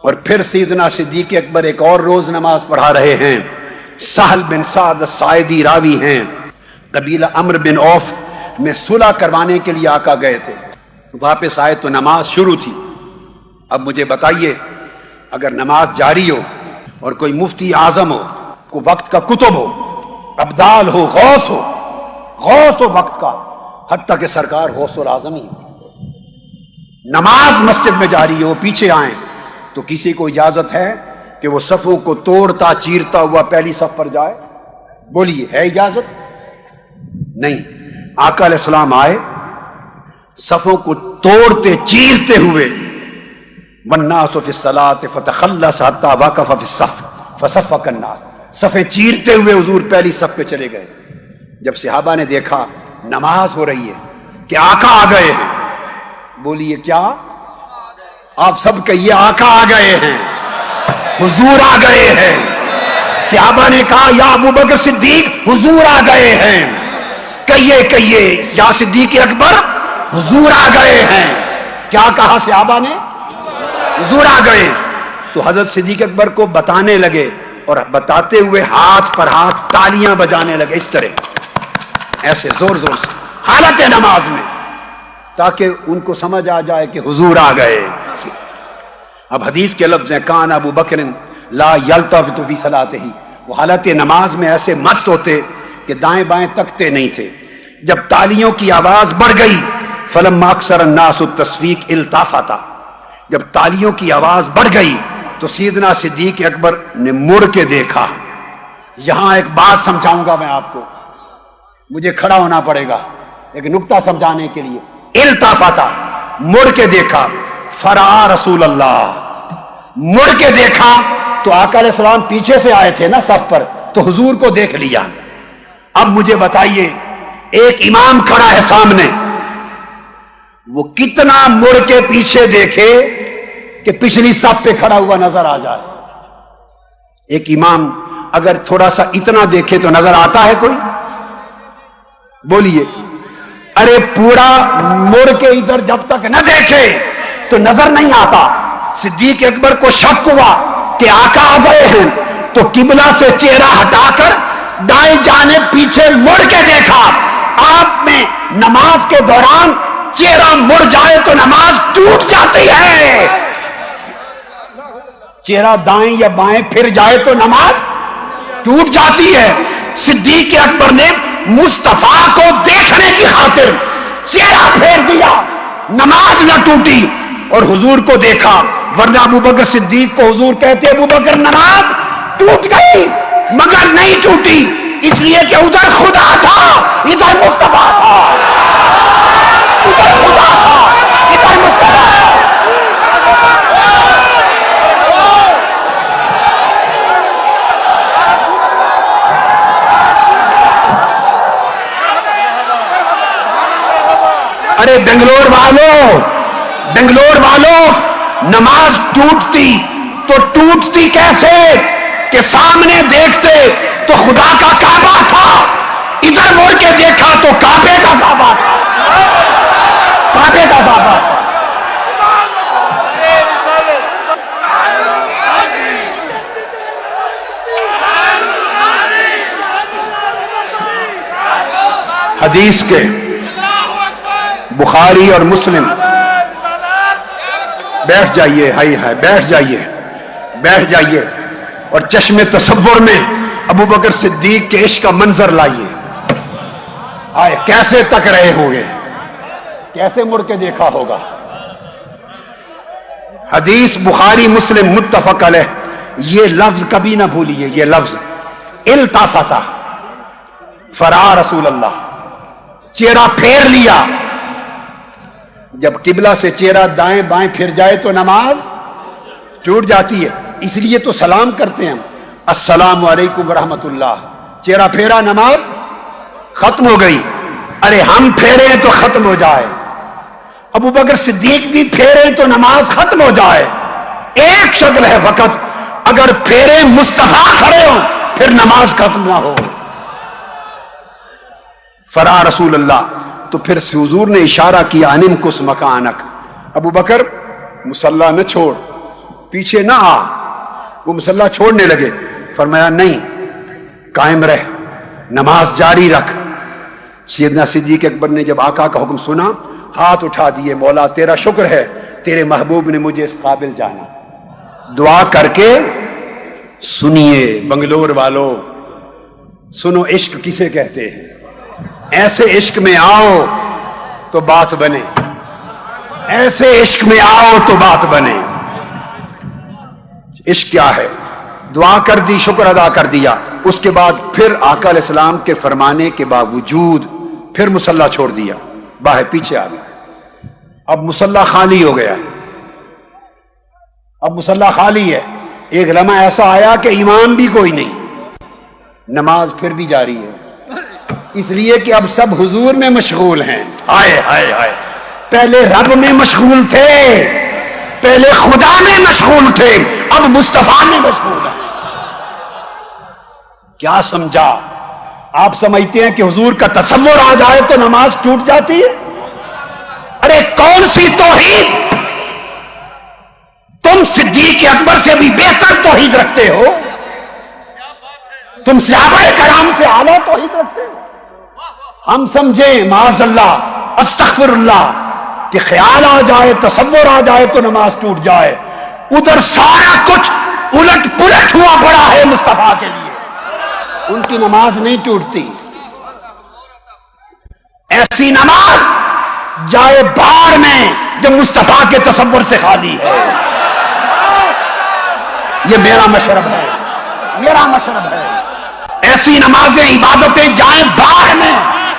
اور پھر سیدنا صدیق اکبر ایک اور روز نماز پڑھا رہے ہیں. سہل بن سعد الساعدی راوی ہیں، قبیلہ عمرو بن عوف میں صلح کروانے کے لیے آقا گئے تھے. واپس آئے تو نماز شروع تھی. اب مجھے بتائیے، اگر نماز جاری ہو اور کوئی مفتی اعظم ہو، کوئی وقت کا کتب ہو، ابدال ہو، غوث ہو وقت کا، حتیٰ کہ سرکار غوث العظم ہی، نماز مسجد میں جاری ہو، پیچھے آئیں تو کسی کو اجازت ہے کہ وہ صفوں کو توڑتا چیرتا ہوا پہلی صف پر جائے؟ بولیے، ہے اجازت؟ نہیں. آقا علیہ السلام آئے، صفوں کو توڑتے چیرتے ہوئے، والناس فی الصلاۃ فتخلص حتی وقف فی الصف فصفق الناس، صفیں چیرتے ہوئے حضور پہلی صف پہ چلے گئے. جب صحابہ نے دیکھا نماز ہو رہی ہے کہ آقا آ گئے ہیں، بولیے کیا؟ آپ سب کہیے، آقا آ گئے ہیں، حضور آ گئے ہیں. صحابہ نے کہا یا ابو بکر صدیق حضور آ گئے ہیں. کہیے یا صدیق اکبر حضور آ گئے ہیں. کیا کہا صحابہ نے؟ حضور آ گئے. تو حضرت صدیق اکبر کو بتانے لگے اور بتاتے ہوئے ہاتھ پر ہاتھ تالیاں بجانے لگے، اس طرح ایسے زور زور سے حالت نماز میں، تاکہ ان کو سمجھ آ جائے کہ حضور آ گئے. اب حدیث کے لفظ ہیں کان ابو بکر لا یلتفت فی صلاتہ، وہ حالت نماز میں ایسے مست ہوتے کہ دائیں بائیں تکتے نہیں تھے. جب تالیوں کی آواز بڑھ گئی فلما اکثر الناس التصفیق التفتا، جب تالیوں کی آواز بڑھ گئی تو سیدنا صدیق اکبر نے مڑ کے دیکھا. یہاں ایک بات سمجھاؤں گا میں آپ کو، مجھے کھڑا ہونا پڑے گا ایک نکتہ سمجھانے کے لیے. التفتا، مڑ کے دیکھا. فرا رسول اللہ، مڑ کے دیکھا تو آقا علیہ السلام پیچھے سے آئے تھے نا صف پر، تو حضور کو دیکھ لیا. اب مجھے بتائیے، ایک امام کھڑا ہے سامنے، وہ کتنا مڑ کے پیچھے دیکھے کہ پچھلی صف پہ کھڑا ہوا نظر آ جائے؟ ایک امام اگر تھوڑا سا اتنا دیکھے تو نظر آتا ہے کوئی؟ بولیے. ارے پورا مڑ کے ادھر جب تک نہ دیکھے تو نظر نہیں آتا. صدیق اکبر کو شک ہوا کہ آقا آ گئے ہیں تو قبلہ سے چہرہ ہٹا کر دائیں جانب پیچھے مڑ کے دیکھا. آپ میں نماز کے دوران چہرہ مڑ جائے تو نماز ٹوٹ جاتی ہے، چہرہ دائیں یا بائیں پھر جائے تو نماز ٹوٹ جاتی ہے. صدیق اکبر نے مصطفیٰ کو دیکھنے کی خاطر چہرہ پھیر دیا، نماز نہ ٹوٹی اور حضور کو دیکھا. ورنہ ابو بکر صدیق کو حضور کہتے ابو بکر نماز ٹوٹ گئی مگر نہیں ٹوٹی، اس لیے کہ ادھر خدا تھا ادھر مصطفیٰ تھا، ادھر خدا تھا ادھر مصطفیٰ تھا. ارے بنگلور والوں، نماز ٹوٹتی تو ٹوٹتی کیسے کہ سامنے دیکھتے تو خدا کا کعبہ تھا، ادھر مڑ کے دیکھا تو کعبے کا کعبہ تھا، کعبے کا کعبہ تھا. حدیث کے بخاری اور مسلم، بیٹھ جائیے، ہائی بیٹھ جائیے اور چشم تصور میں ابو بکر صدیق کے عشق کا منظر لائیے. آئے کیسے تک رہے ہوں گے، کیسے مڑ کے دیکھا ہوگا. حدیث بخاری مسلم متفق علیہ. یہ لفظ کبھی نہ بھولیے، یہ لفظ التفتا، فرا رسول اللہ، چہرہ پھیر لیا. جب قبلہ سے چہرہ دائیں بائیں پھر جائے تو نماز ٹوٹ جاتی ہے. اس لیے تو سلام کرتے ہیں، السلام علیکم ورحمۃ اللہ. چہرہ پھیرا نماز ختم ہو گئی. ارے ہم پھیرے تو ختم ہو جائے، ابو بکر صدیق بھی پھیرے تو نماز ختم ہو جائے. ایک شکل ہے فقط، اگر پھیرے مصطفیٰ کھڑے ہوں پھر نماز ختم نہ ہو. فرا رسول اللہ. تو پھر حضور نے اشارہ کیا انم کس مکانک، ابو بکر مصلی نہ چھوڑ، پیچھے نہ آ. وہ مصلی چھوڑنے لگے. فرمایا نہیں, قائم رہ, نماز جاری رکھ. سیدنا صدیق اکبر نے جب آقا کا حکم سنا, ہاتھ اٹھا دیے, مولا تیرا شکر ہے, تیرے محبوب نے مجھے اس قابل جانا. دعا کر کے سنیے بنگلور والو, سنو عشق کسے کہتے ہیں. ایسے عشق میں آؤ تو بات بنے, ایسے عشق میں آؤ تو بات بنے. عشق کیا ہے؟ دعا کر دی, شکر ادا کر دیا. اس کے بعد پھر آقا علیہ السلام کے فرمانے کے باوجود پھر مصلی چھوڑ دیا, باہر پیچھے آ گیا. اب مصلی خالی ہو گیا, اب مصلی خالی ہے. ایک لمحہ ایسا آیا کہ امام بھی کوئی نہیں, نماز پھر بھی جاری ہے, اس لیے کہ اب سب حضور میں مشغول ہیں. ہائے ہائے ہائے, پہلے رب میں مشغول تھے, پہلے خدا میں مشغول تھے, اب مصطفیٰ میں مشغول ہیں. کیا سمجھا؟ آپ سمجھتے ہیں کہ حضور کا تصور آ جائے تو نماز ٹوٹ جاتی ہے؟ ارے کون سی توحید؟ تم صدیق اکبر سے بھی بہتر توحید رکھتے ہو, تم صحابہ کرام سے اعلیٰ توحید رکھتے ہو. ہم سمجھیں معاذ اللہ, استغفر اللہ, کہ خیال آ جائے, تصور آ جائے تو نماز ٹوٹ جائے. ادھر سارا کچھ الٹ پلٹ ہوا پڑا ہے مصطفیٰ کے لیے, ان کی نماز نہیں ٹوٹتی. ایسی نماز جائے بار میں جو مصطفیٰ کے تصور سے خالی ہے. یہ میرا مشرب ہے, میرا مشرب ہے. ایسی نمازیں, عبادتیں جائیں بار میں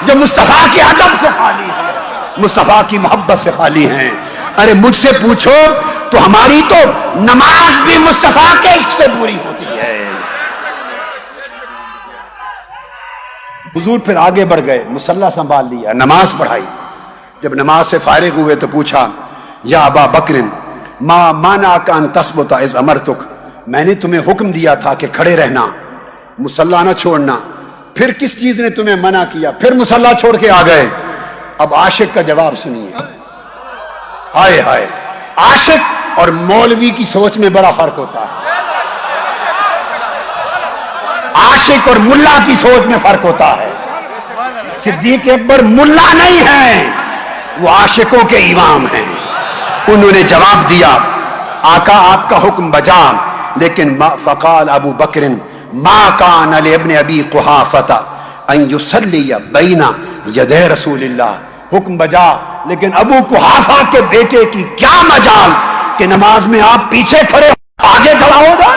جو مصطفیٰ کے ادب سے خالی ہے, مصطفیٰ کی محبت سے خالی ہیں. ارے مجھ سے پوچھو تو ہماری تو نماز بھی مصطفیٰ کے عشق سے پوری ہوتی ہے. حضور پھر آگے بڑھ گئے, مصلی سنبھال لیا, نماز پڑھائی. جب نماز سے فارغ ہوئے تو پوچھا, یا ابا بکر ما منعک ان تثبت اذ امرتک, میں نے تمہیں حکم دیا تھا کہ کھڑے رہنا, مصلی نہ چھوڑنا, پھر کس چیز نے تمہیں منع کیا؟ پھر مصلی چھوڑ کے آ گئے. اب عاشق کا جواب سنیے. ہائے ہائے, عاشق اور مولوی کی سوچ میں بڑا فرق ہوتا ہے. عاشق اور ملا کی سوچ میں فرق ہوتا ہے. صدیق اکبر ملا نہیں ہیں, وہ عاشقوں کے امام ہیں. انہوں نے جواب دیا, آقا آپ کا حکم بجا, لیکن فقال ابو بکر ما کان لابن ابی قحافہ ان یصلی بین یدی رسول اللہ. حکم بجا, لیکن ابو قحافہ کے بیٹے کی کیا مجال کہ نماز میں آپ پیچھے کھڑے آگے کھڑا ہو جائے.